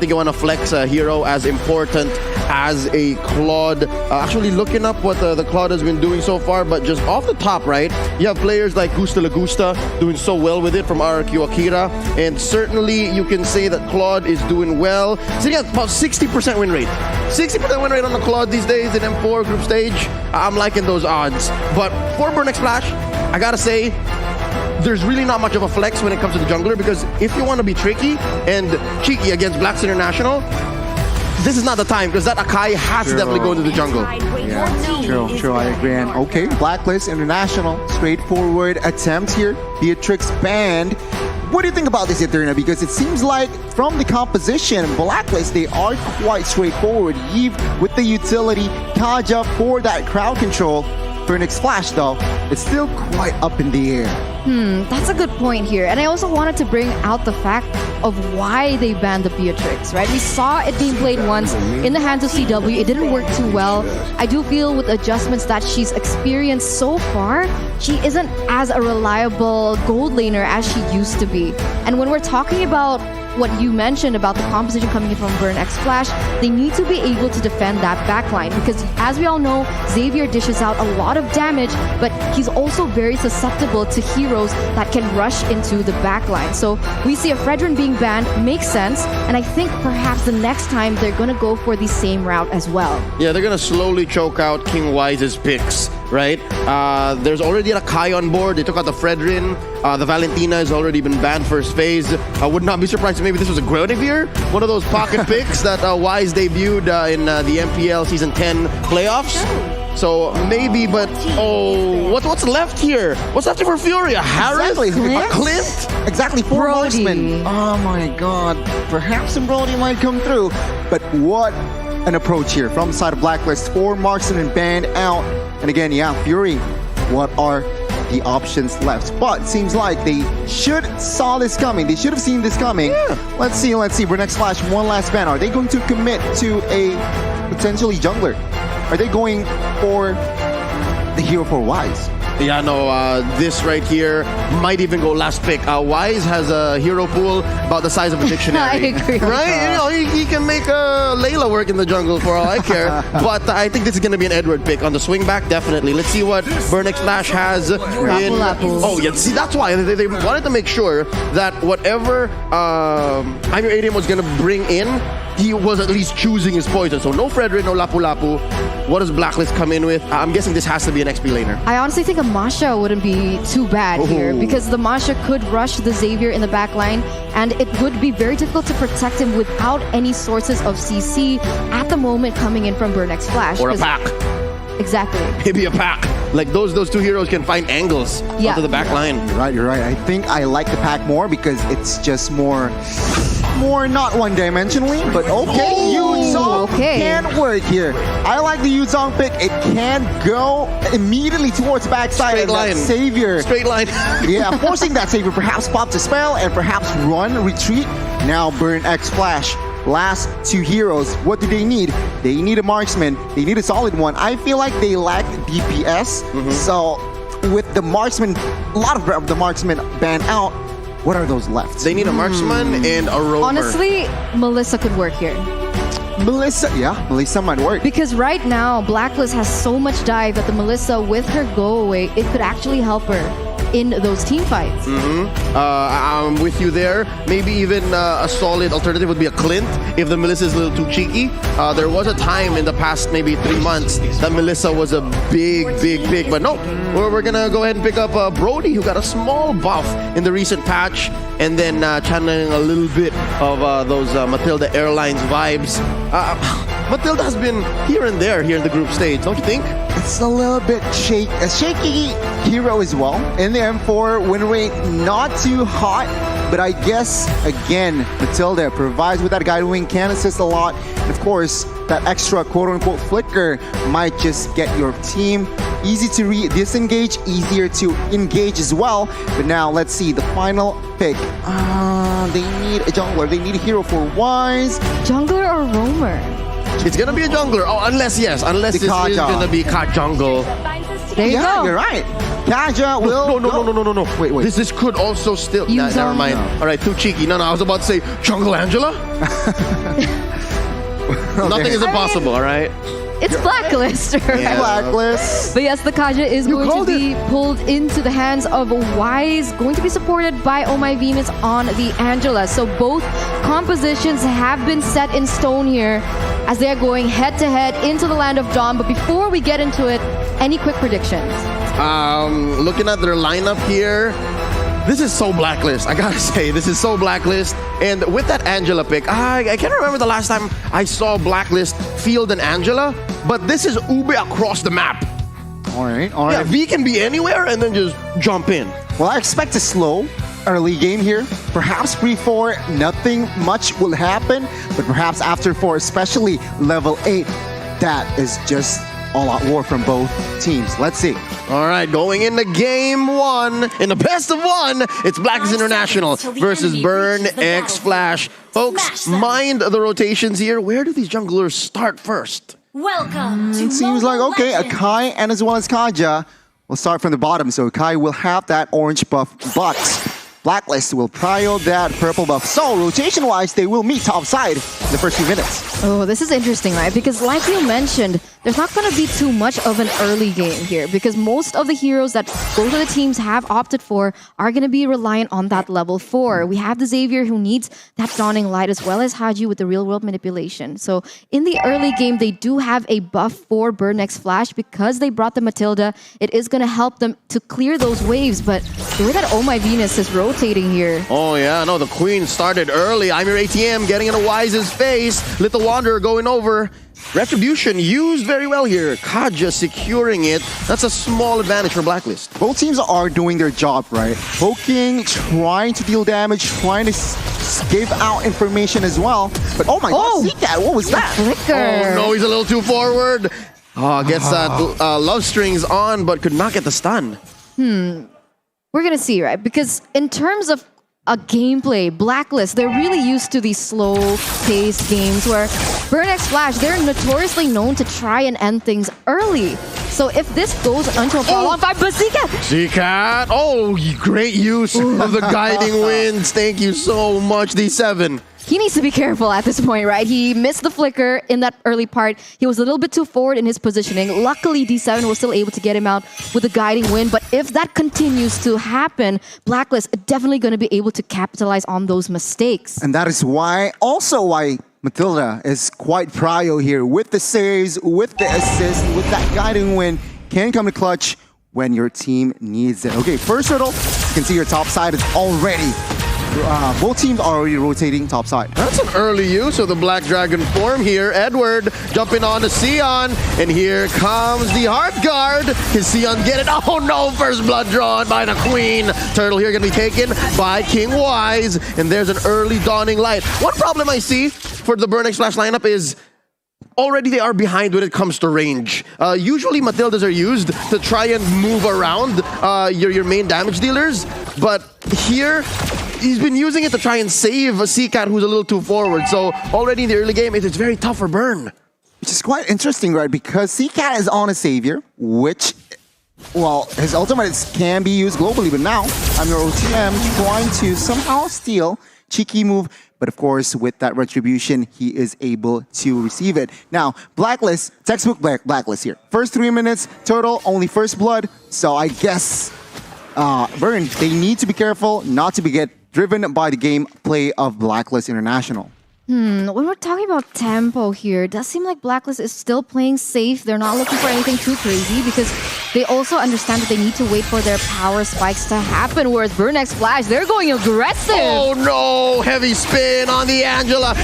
think you want to flex a hero as important as a Claude. Actually looking up what the Claude has been doing so far, but just off the top, right? You have players like Gusta Lagusta doing so well with it from RRQ Akira, and certainly you can say that Claude is doing well. Sitting at about 60% win rate. 60% win rate on the Claude these days in M4 group stage. I'm liking those odds. But for Burnex Splash, I gotta say, there's really not much of a flex when it comes to the jungler, because if you want to be tricky and cheeky against Blacks International, this is not the time, because that Akai has to definitely go into the jungle. Yeah, true, I agree. And okay, Blacklist International, straightforward attempt here. Beatrix banned. What do you think about this, Eterna? Because it seems like from the composition, Blacklist, they are quite straightforward. Eve with the utility, Kaja for that crowd control. Burnex Splash, though, it's still quite up in the air. That's a good point here. And I also wanted to bring out the fact of why they banned the Beatrix, right? We saw it being played once in the hands of CW. It didn't work too well. I do feel with adjustments that she's experienced so far, she isn't as a reliable gold laner as she used to be. And when we're talking about what you mentioned about the composition coming in from Burnex Splash, they need to be able to defend that backline, because as we all know, Xavier dishes out a lot of damage, but he's also very susceptible to heroes that can rush into the backline. So we see a Fredrin being banned, makes sense, and I think perhaps the next time they're gonna go for the same route as well. Yeah, they're gonna slowly choke out King Wise's picks, right? There's already a Kai on board. They took out the Fredrin. The Valentina has already been banned first phase. I would not be surprised if maybe this was a Guinevere, one of those pocket picks that Wise debuted in the MPL Season 10 playoffs. So maybe, but what's left here? What's left here for Fury? A Harris? Exactly. A Clint? Exactly, 4 Brody. marksmen. Oh my god. Perhaps some Brody might come through. But what an approach here from the side of Blacklist. 4 marksmen and banned out. And again, yeah, Fury. What are the options left? But it seems like they should saw this coming. They should have seen this coming. Yeah. Let's see. Burnex Splash, one last ban. Are they going to commit to a potentially jungler? Are they going for the hero for Wise? Yeah, no, this right here might even go last pick. Wise has a hero pool about the size of a dictionary. I agree. Right? You know, he can make Layla work in the jungle for all I care. But I think this is going to be an Edward pick. On the swing back, definitely. Let's see what Burnex Splash has in... Lapu. Oh, yeah, see, that's why. They wanted to make sure that whatever I'm Your ADM was going to bring in, he was at least choosing his poison. So no Fredrin, no Lapu Lapu. What does Blacklist come in with? I'm guessing this has to be an XP laner. I honestly think a Masha wouldn't be too bad here, because the Masha could rush the Xavier in the back line, and it would be very difficult to protect him without any sources of CC at the moment coming in from Burnex Splash. Or a pack. Exactly. Maybe a pack. Like those two heroes can find angles onto the back line. You're right. I think I like the pack more because it's just more not one-dimensionally, but okay, Yu-Zong can work here. I like the Yu-Zong pick. It can go immediately towards the backside Straight and line. that Savior. Straight line. Yeah, forcing that Savior perhaps pops a spell and perhaps run, retreat. Now Burnex Splash. Last 2 heroes, what do they need? They need a marksman. They need a solid one. I feel like they lack DPS. So with the marksman, a lot of the marksmen banned out, what are those left? They need a marksman and a roamer. Honestly, Melissa could work here. Melissa might work. Because right now, Blacklist has so much dive that the Melissa, with her go away, it could actually help her in those team fights. I'm with you there. Maybe even a solid alternative would be a Clint if the Melissa is a little too cheeky. There was a time in the past maybe 3 months that Melissa was a big, but no. We're gonna go ahead and pick up Brody, who got a small buff in the recent patch, and then channeling a little bit of those Matilda Airlines vibes. Matilda has been here and there here in the group stage, don't you think? It's a little bit a shaky hero as well. In the M4, win rate not too hot, but I guess, again, Matilda provides with that guide wing, can assist a lot. And of course, that extra quote-unquote flicker might just get your team easy to disengage, easier to engage as well. But now, let's see, the final pick. They need a jungler. They need a hero for Wise. Jungler or roamer? It's gonna be a jungler. Oh, unless this is gonna be Cat Jungle. There you Yeah, go. you're right. Kaja will. No. Wait. This could also still. You Never don't mind. know. All right, too cheeky. No, I was about to say Jungle Angela. Nothing is impossible. All right. It's Blacklist, right? Yeah. Blacklist. But yes, the Kaja is You going to called be pulled into the hands of Wise, going to be supported by Oh My Venus on the Angela. So both compositions have been set in stone here as they are going head to head into the land of Dawn. But before we get into it, any quick predictions? Looking at their lineup here, this is so Blacklist. I gotta say, this is so Blacklist. And with that Angela pick, I can't remember the last time I saw Blacklist field an Angela, but this is Ube across the map. All right. Yeah, V can be anywhere and then just jump in. Well, I expect a slow early game here. Perhaps pre-4, nothing much will happen. But perhaps after 4, especially level 8, that is just all-out war from both teams. Let's see. All right, going into game 1, in the best of 1, it's Blacklist International versus Burn X Flash. Folks, mind the rotations here. Where do these junglers start first? Welcome to It seems like, Mobile okay, Legends. Akai and as well as Kaja will start from the bottom. So Akai will have that orange buff, but Blacklist will prio that purple buff. So rotation-wise, they will meet top side in the first few minutes. Oh, this is interesting, right? Because like you mentioned, there's not going to be too much of an early game here because most of the heroes that both of the teams have opted for are going to be reliant on that level 4. We have the Xavier who needs that Dawning Light as well as Haji with the real-world manipulation. So in the early game, they do have a buff for Burn X Flash because they brought the Matilda. It is going to help them to clear those waves, but the way that Oh My Venus is rotating here. Oh yeah, no, the Queen started early. I'm your ATM getting in a Wise's face. Little Wanderer going over. Retribution used very well here. Kaja securing it. That's a small advantage for Blacklist. Both teams are doing their job, right? Poking, trying to deal damage, trying to give out information as well. But oh my god, see that? What was that? Flicker. Oh no, he's a little too forward. Oh, gets that love strings on, but could not get the stun. We're going to see, right? Because in terms of a gameplay, Blacklist, they're really used to these slow-paced games where Burn X Flash, they're notoriously known to try and end things early. So if this goes until a prolonged fight, but Zika! Zcat. Oh, great use of the guiding winds. Thank you so much, D7. He needs to be careful at this point, right? He missed the flicker in that early part. He was a little bit too forward in his positioning. Luckily, D7 was still able to get him out with the guiding wind. But if that continues to happen, Blacklist are definitely going to be able to capitalize on those mistakes. And that is why Matilda is quite prio here with the saves, with the assist, with that guiding wind. Can come to clutch when your team needs it. Okay, first hurdle, you can see your top side is already both teams are already rotating top side. That's an early use of the Black Dragon form here. Edward jumping on to Sion. And here comes the Heart Guard. Can Sion get it? Oh no, first blood drawn by the Queen. Turtle here going to be taken by King Wise. And there's an early Dawning Light. One problem I see for the Burn X Flash lineup is already they are behind when it comes to range. Usually Matildas are used to try and move around your main damage dealers. But here, he's been using it to try and save a Seacat who's a little too forward. So already in the early game, it's very tough for Burn. Which is quite interesting, right? Because Seacat is on a Savior, which, well, his ultimate can be used globally. But now, I'm your OTM trying to somehow steal. Cheeky move. But of course, with that Retribution, he is able to receive it. Now, Blacklist, textbook Blacklist here. First 3 minutes, Turtle, only first blood. So I guess Burn, they need to be careful not to get driven by the gameplay of Blacklist International. When we're talking about tempo here, it does seem like Blacklist is still playing safe. They're not looking for anything too crazy because they also understand that they need to wait for their power spikes to happen. Whereas Burn X Flash, they're going aggressive. Oh no, heavy spin on the Angela.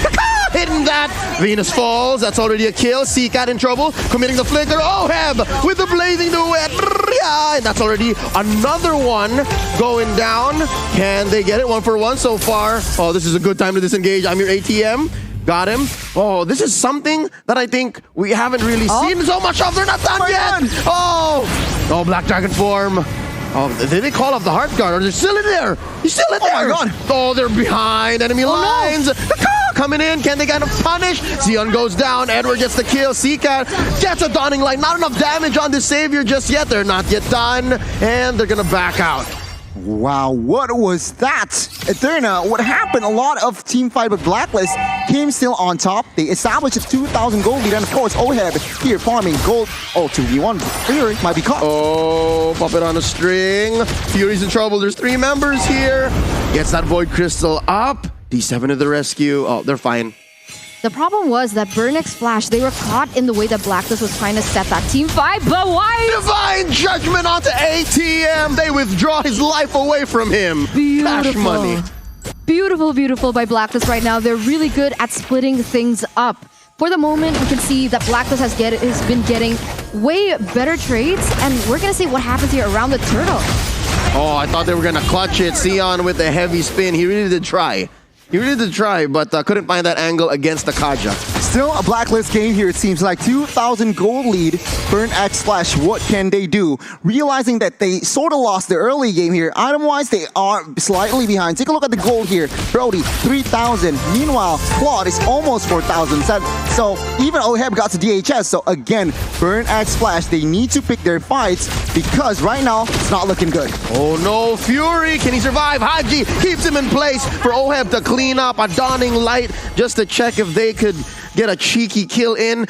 Hitting that. Venus falls. That's already a kill. Seacat in trouble. Committing the flicker. Oh, Heb with the blazing duet. And that's already another one going down. Can they get it? 1 for 1 so far. Oh, this is a good time to disengage. I'm your ATM. Got him. Oh, this is something that I think we haven't really seen so much of. They're not done yet. Oh, Black Dragon form. Oh, did they call off the heart guard? Or they're still in there? He's still in there. Oh my God. Oh, they're behind enemy lines. No. Coming in. Can they get him punished? Sion goes down. Edward gets the kill. Seacat gets a dawning light. Not enough damage on the Savior just yet. They're not yet done. And they're going to back out. Wow, what was that? Eterna, what happened? A lot of team fight with Blacklist came still on top. They established a 2,000 gold lead, and of course, Oheb here farming gold. Oh, 2v1. Fury might be caught. Oh, puppet on a string. Fury's in trouble. There's 3 members here. Gets that Void Crystal up. D7 to the rescue. Oh, they're fine. The problem was that Burnix Flash, they were caught in the way that Blacklist was trying to set that team fight, but why? Divine Judgment onto ATM. They withdraw his life away from him. Cash money. Beautiful, beautiful by Blacklist right now. They're really good at splitting things up. For the moment, we can see that Blacklist has been getting way better trades, and we're going to see what happens here around the turtle. Oh, I thought they were going to clutch it. Sion with the heavy spin. He really did try. He really did try, but couldn't find that angle against the Kaja. Still a Blacklist game here, it seems like. 2,000 gold lead. Burn X Flash, what can they do? Realizing that they sort of lost the early game here. Item-wise, they are slightly behind. Take a look at the gold here. Brody, 3,000. Meanwhile, Claude is almost 4,000. So even Oheb got to DHS. So again, Burn X Flash, they need to pick their fights because right now, it's not looking good. Oh no, Fury, can he survive? Haji keeps him in place for Oheb to clean up a dawning light just to check if they could get a cheeky kill in.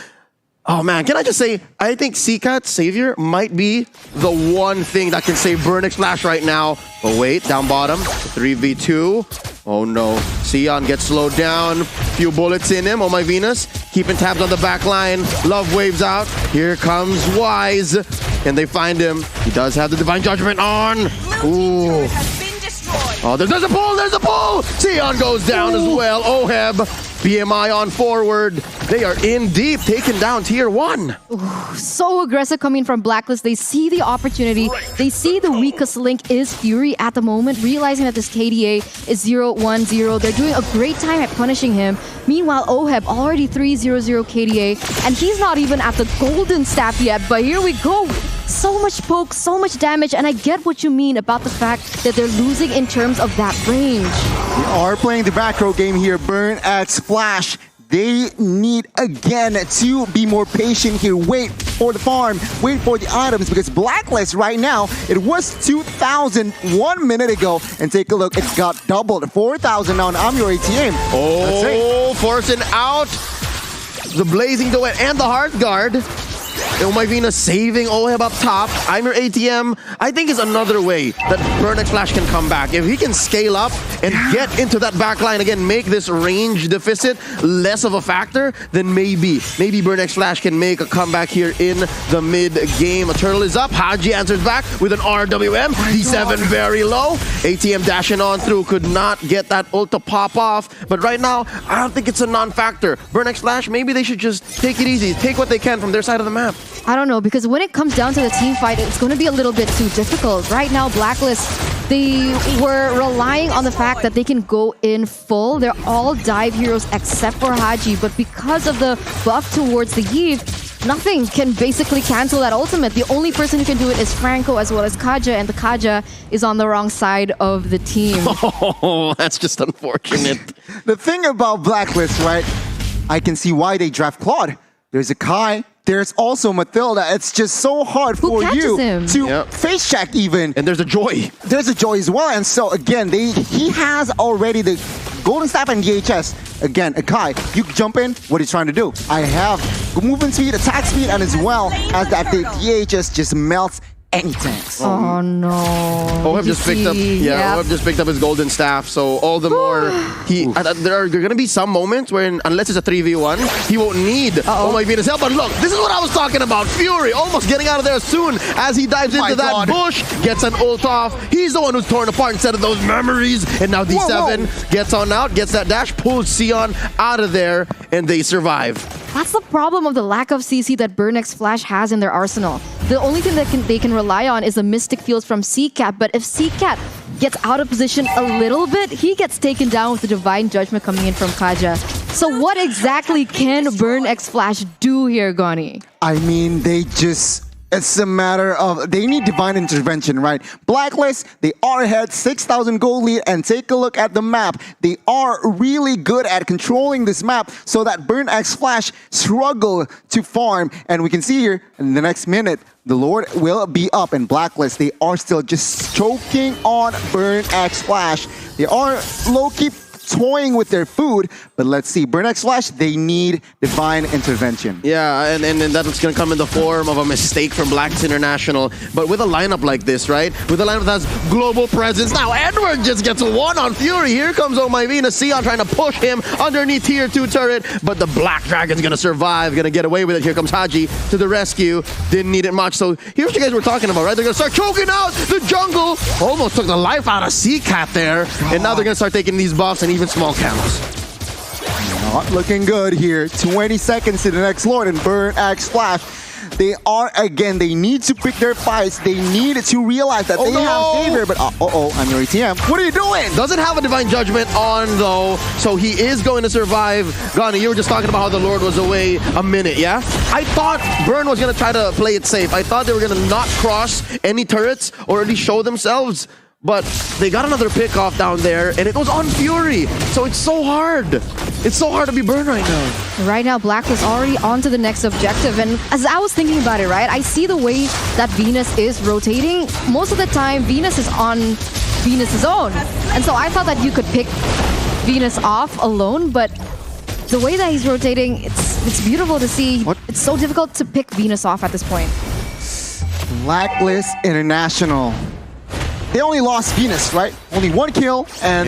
Oh man, can I just say, I think Seacat Savior might be the one thing that can save Burnix Flash right now. But wait, down bottom, 3v2. Oh no, Sion gets slowed down. Few bullets in him. Oh my Venus, keeping tabs on the back line. Love waves out. Here comes Wise. Can they find him? He does have the Divine Judgment on. Ooh. Oh, there's a pull, there's a pull! Sion goes down as well. Oheb, BMI on forward. They are in deep, taking down tier 1. So aggressive coming from Blacklist. They see the opportunity. They see the weakest link is Fury at the moment, realizing that this KDA is 0-1-0. They're doing a great time at punishing him. Meanwhile, Oheb already 3-0-0 KDA, and he's not even at the golden staff yet, but here we go. So much poke, so much damage, and I get what you mean about the fact that they're losing in terms of that range. We are playing the back row game here. Burn X Flash. They need again to be more patient here. Wait for the farm, wait for the items, because Blacklist right now, it was 2,000 1 minute ago, and take a look, it got doubled. 4,000 now, and I'm your ATM. Oh, forcing out the Blazing Duet and the Heart Guard. Oh my Venus saving Oheb up top. I'm your ATM. I think is another way that Burnix Flash can come back. If he can scale up and get into that back line again, make this range deficit less of a factor, then maybe Burnix Flash can make a comeback here in the mid game. A turtle is up. Haji answers back with an RWM. D7 very low. ATM dashing on through. Could not get that ult to pop off. But right now, I don't think it's a non-factor. Burnix Flash, maybe they should just take it easy. Take what they can from their side of the map. I don't know, because when it comes down to the team fight, it's going to be a little bit too difficult. Right now, Blacklist, they were relying on the fact that they can go in full. They're all dive heroes except for Haji, but because of the buff towards the Eve, nothing can basically cancel that ultimate. The only person who can do it is Franco as well as Kaja, and the Kaja is on the wrong side of the team. Oh, that's just unfortunate. The thing about Blacklist, right? I can see why they draft Claude. There's a Kai. There's also Mathilda. It's just so hard for you to face check even. And there's a Joy. There's a Joy as well. And so again, he has already the golden staff and DHS. Again, Akai, you jump in. What are you trying to do? I have movement speed, attack speed, and as well as that the DHS just melts any tanks. Oh no. Oheb just picked up Oheb just picked up his golden staff, so all the more there are gonna be some moments where unless it's a 3v1, he won't need Oh my Venus help. But look, this is what I was talking about. Fury almost getting out of there as soon as he dives into that bush, gets an ult off. He's the one who's torn apart instead of those memories. And now D7 gets on out, gets that dash, pulls Sion out of there, and they survive. That's the problem of the lack of CC that Burnix Flash has in their arsenal. The only thing that they can rely on is the Mystic Fields from Seacat, but if Seacat gets out of position a little bit, he gets taken down with the Divine Judgment coming in from Kaja. So what exactly can Burnix Flash do here, Goni? I mean, they just It's a matter of they need divine intervention, right? Blacklist, they are ahead, 6,000 gold lead, and take a look at the map. They are really good at controlling this map so that Burn X Flash struggle to farm. And we can see here in the next minute, the Lord will be up, and Blacklist, they are still just choking on Burn X Flash. They are low-key toying with their food, but let's see. Burn X Flash, they need divine intervention. Yeah, and that's going to come in the form of a mistake from Blacklist International. But with a lineup like this, right? With a lineup that has global presence. Now, Edward just gets one on Fury. Here comes Oh My Venus. Sion trying to push him underneath tier 2 turret. But the Black Dragon's going to survive, going to get away with it. Here comes Haji to the rescue. Didn't need it much. So here's what you guys were talking about, right? They're going to start choking out the jungle. Almost took the life out of Seacat there. And now they're going to start taking these buffs and even small camos. Not looking good here. 20 seconds to the next Lord, and Burn X Flash. They are, again, they need to pick their fights. They need to realize that they have Xavier, but I'm your ATM. What are you doing? Doesn't have a Divine Judgment on, though, so he is going to survive. Ghani, you were just talking about how the Lord was away a minute, yeah? I thought Burn was going to try to play it safe. I thought they were going to not cross any turrets or at least show themselves. But they got another pick off down there, and it was on Fury. So it's so hard. It's so hard to be burned right now. Right now, Black is already on to the next objective. And as I was thinking about it, right, I see the way that Venus is rotating. Most of the time, Venus is on Venus's own. And so I thought that you could pick Venus off alone, but the way that he's rotating, it's beautiful to see. What? It's so difficult to pick Venus off at this point. Blacklist International. They only lost Venus, right? Only one kill, and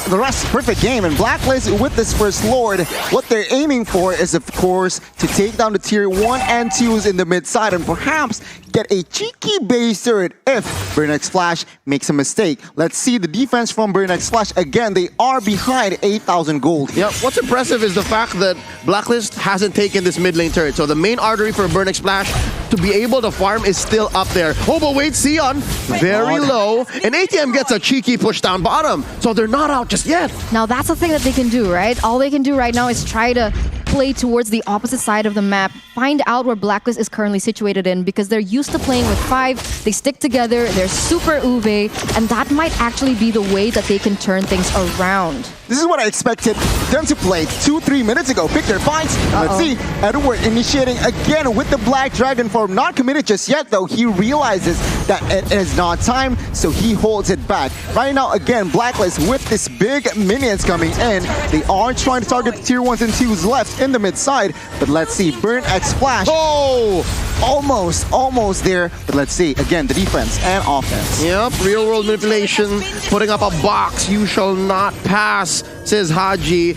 the rest perfect game. And Blacklist, with this first Lord, what they're aiming for is, of course, to take down the tier 1 and 2s in the mid side and perhaps get a cheeky base turret if Burn X Flash makes a mistake. Let's see the defense from Burn X Flash. Again, they are behind 8,000 gold. Yeah, what's impressive is the fact that Blacklist hasn't taken this mid lane turret. So the main artery for Burn X Flash to be able to farm is still up there. Oh, but wait, Sion, very low. And ATM gets a cheeky push down bottom. So they're not out just yet. Now, that's the thing that they can do, right? All they can do right now is try to play towards the opposite side of the map, find out where Blacklist is currently situated in, because they're used to playing with 5, they stick together, they're super uve, and that might actually be the way that they can turn things around. This is what I expected them to play 2-3 minutes ago. Pick their fights. Let's see. Edward initiating again with the Black Dragon form. Not committed just yet, though. He realizes that it is not time, so he holds it back. Right now, again, Blacklist with this big minions coming in. They are trying to target the tier 1s and 2s left in the mid side. But let's see. Burn X Flash. Oh! Almost there. But let's see. Again, the defense and offense. Yep, real world manipulation. Putting up a box. You shall not pass, says Haji.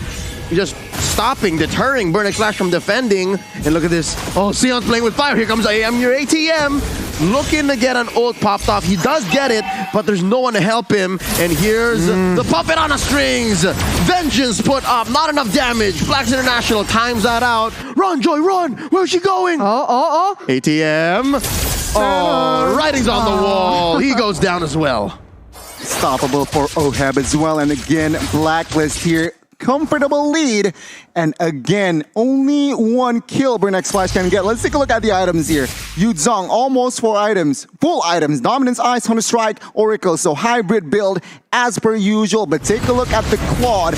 Just stopping, deterring Burn X Flash from defending. And look at this. Oh, Sion's playing with fire. Here comes AM, your ATM. Looking to get an ult popped off. He does get it, but there's no one to help him. And here's the puppet on the strings. Vengeance put up. Not enough damage. Blacks International times that out. Run, Joy, run. Where's she going? ATM. Oh, writing's on the wall. He goes down as well. Stoppable for Oheb as well. And again, Blacklist here. Comfortable lead. And again, only one kill Burn X Flash can get. Let's take a look at the items here. Yu Zhong, almost 4 items. Full items. Dominance, Ice, Hunter Strike, Oracle. So hybrid build as per usual. But take a look at the Claude.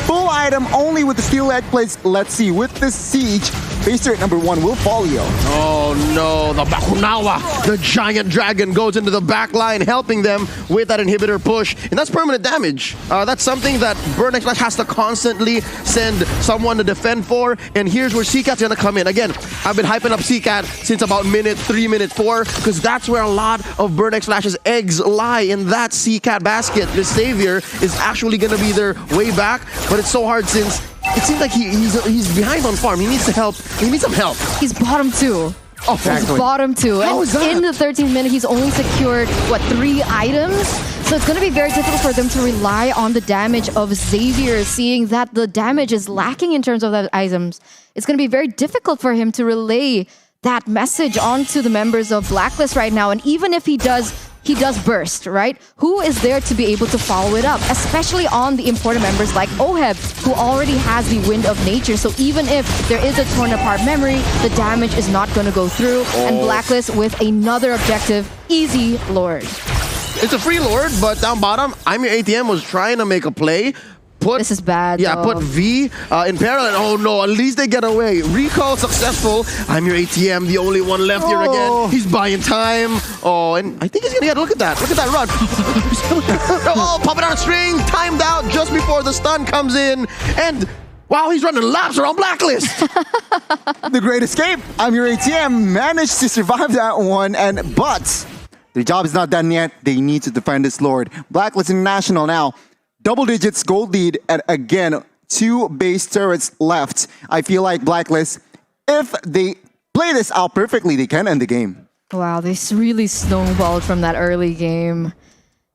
Full item only with the steel egg plates. Let's see. With the Siege, base turret number 1 will follow you. Oh no, the Bakunawa, the giant dragon goes into the back line, helping them with that inhibitor push. And that's permanent damage. That's something that Burn X Flash has to constantly send someone to defend for. And here's where Seacat's gonna come in. Again, I've been hyping up Seacat since about minute 3, minute 4, because that's where a lot of Burn X Flash's eggs lie, in that Seacat basket. This Savior is actually gonna be their way back, but it's so hard since it seems like he's behind on farm. He needs to help. He needs some help. He's bottom 2. Oh, He's bottom 2. How and is that? in the 13th minute, he's only secured, what, 3 items? So it's going to be very difficult for them to rely on the damage of Xavier, seeing that the damage is lacking in terms of the items. It's going to be very difficult for him to relay that message onto the members of Blacklist right now. And even if he does he does burst, right? Who is there to be able to follow it up? Especially on the important members like Oheb, who already has the wind of nature. So even if there is a torn apart memory, the damage is not going to go through. And Blacklist with another objective, easy Lord. It's a free Lord, but down bottom, I'm Your ATM was trying to make a play. This is bad. Yeah, though. put V in parallel. Oh no, at least they get away. Recall successful. I'm Your ATM, the only one left here again. He's buying time. Oh, and I think he's gonna get, look at that. Look at that run. Oh, popping on a string, timed out just before the stun comes in. And wow, he's running laps around Blacklist. The great escape. I'm Your ATM managed to survive that one, but their job is not done yet. They need to defend this Lord. Blacklist International now. Double digits gold lead, and again, 2 base turrets left. I feel like Blacklist, if they play this out perfectly, they can end the game. Wow, they really snowballed from that early game.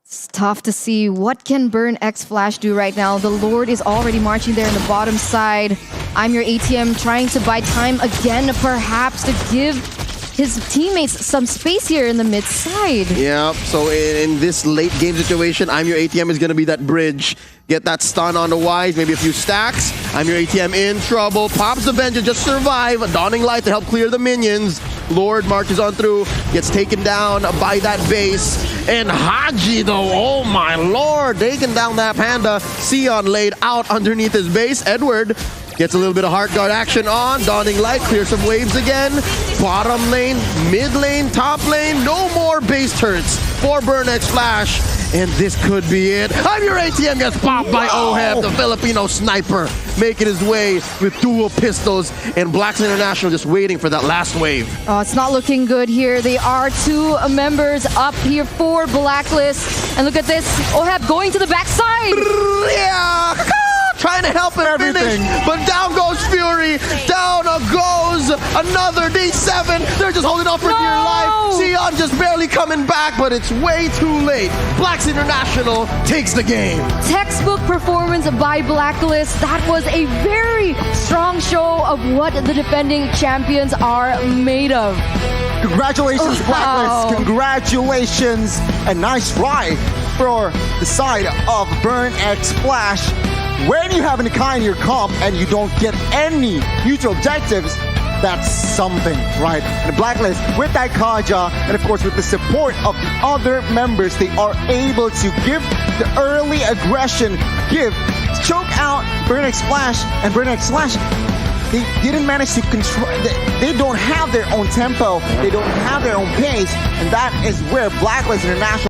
It's tough to see what can Burn X Flash do right now. The Lord is already marching there in the bottom side. I'm Your ATM trying to buy time again, perhaps to give his teammates some space here in the mid side. Yeah, so in this late game situation, I'm Your ATM is going to be that bridge. Get that stun on the Wise, maybe a few stacks. I'm Your ATM in trouble. Pops the vengeance, just survive. A dawning light to help clear the minions. Lord marches on through, gets taken down by that base. And Haji though, oh my lord, taking down that Panda. Sion laid out underneath his base. Edward gets a little bit of heart guard action on. Dawning light, clear some waves again. Bottom lane, mid lane, top lane. No more base turrets for Burn X Flash. And this could be it. I'm Your ATM gets popped by Oheb, the Filipino sniper, making his way with dual pistols. And Blacks International just waiting for that last wave. Oh, it's not looking good here. They are 2 members up here for Blacklist. And look at this. Oheb going to the backside. Yeah! Trying to help him finish, but down goes Fury. Down goes another D7. They're just holding on for dear life. Sion just barely coming back, but it's way too late. Blacks International takes the game. Textbook performance by Blacklist. That was a very strong show of what the defending champions are made of. Congratulations, Blacklist. Congratulations. A nice ride for the side of Burn X Flash. When you have an Akai in your comp and you don't get any neutral objectives, that's something, right? And Blacklist, with that Kaja, and of course with the support of the other members, they are able to give the early aggression, choke out Burn X Flash, and Burn X Flash, they didn't manage to control, they don't have their own tempo, they don't have their own pace, and that is where Blacklist International